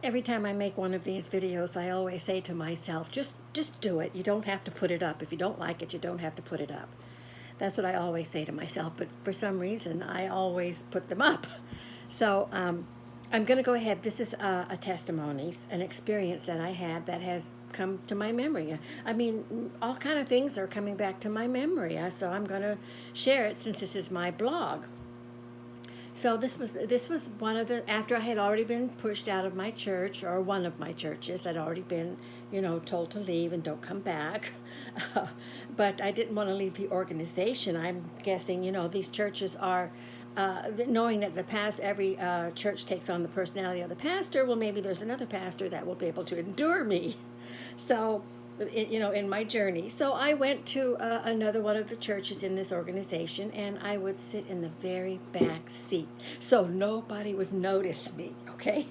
Every time I make one of these videos, I always say to myself, just do it. You don't have to put it up. If you don't like it, you don't have to put it up. That's what I always say to myself, but for some reason, I always put them up. So I'm going to go ahead. This is a testimony, an experience that I had that has come to my memory. I mean, all kind of things are coming back to my memory, so I'm going to share it since this is my blog. So this was one of the, after I had already been pushed out of my church, or one of my churches. I'd already been, told to leave and don't come back. But I didn't want to leave the organization. I'm guessing, these churches are, knowing that every church takes on the personality of the pastor. Well, maybe there's another pastor that will be able to endure me. So, in my journey. So I went to another one of the churches in this organization, and I would sit in the very back seat so nobody would notice me, okay?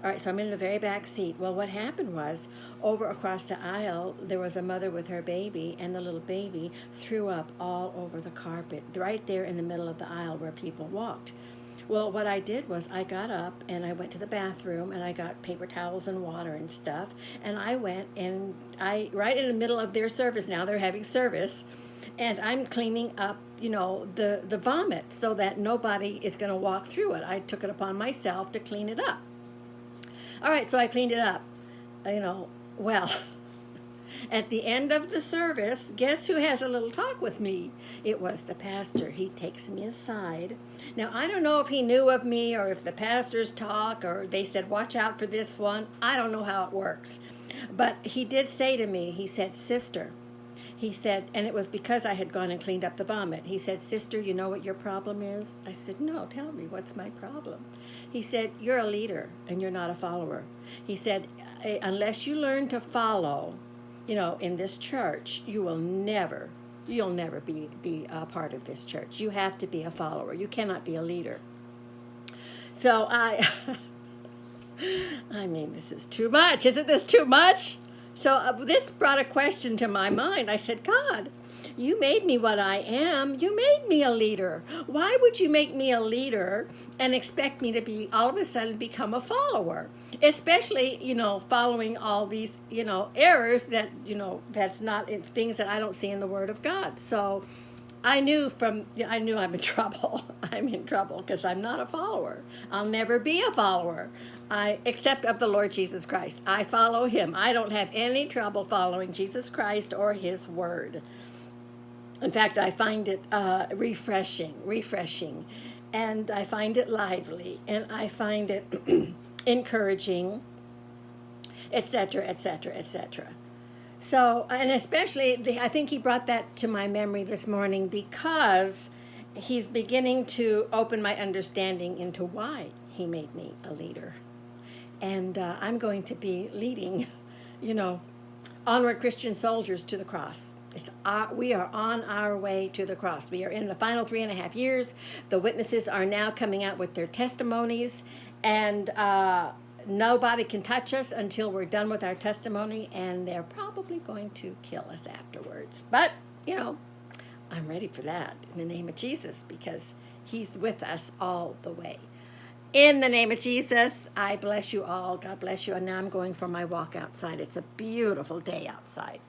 All right, so I'm in the very back seat. Well, what happened was, over across the aisle, there was a mother with her baby, and the little baby threw up all over the carpet, right there in the middle of the aisle where people walked. Well, what I did was I got up and I went to the bathroom and I got paper towels and water and stuff. And I went and right in the middle of their service, now they're having service, and I'm cleaning up, the vomit so that nobody is going to walk through it. I took it upon myself to clean it up. All right, so I cleaned it up, well. At the end of the service, guess who has a little talk with me? It was the pastor. He takes me aside. Now, I don't know if he knew of me or if the pastors talk or they said, watch out for this one. I don't know how it works. But he did say to me, he said, sister, he said, and it was because I had gone and cleaned up the vomit. He said, sister, you know what your problem is? I said, no, tell me, what's my problem? He said, you're a leader and you're not a follower. He said, unless you learn to follow, in this church, you'll never be a part of this church. You have to be a follower. You cannot be a leader. So I mean, this is too much. Isn't this too much? So this brought a question to my mind. I said, God, you made me what I am. You made me a leader. Why would you make me a leader and expect me to be all of a sudden become a follower? Especially, following all these, errors that, that's not things that I don't see in the Word of God. So I knew I'm in trouble. I'm in trouble because I'm not a follower. I'll never be a follower. Except of the Lord Jesus Christ. I follow him. I don't have any trouble following Jesus Christ or his Word. In fact, I find it refreshing, and I find it lively, and I find it encouraging, etc., etc., etc. So, and especially, I think he brought that to my memory this morning because he's beginning to open my understanding into why he made me a leader. And I'm going to be leading, onward Christian soldiers to the cross. We are on our way to the cross. We are in the final 3.5 years. The witnesses are now coming out with their testimonies, and nobody can touch us until we're done with our testimony, and they're probably going to kill us afterwards. But, I'm ready for that in the name of Jesus because he's with us all the way. In the name of Jesus, I bless you all. God bless you. And now I'm going for my walk outside. It's a beautiful day outside.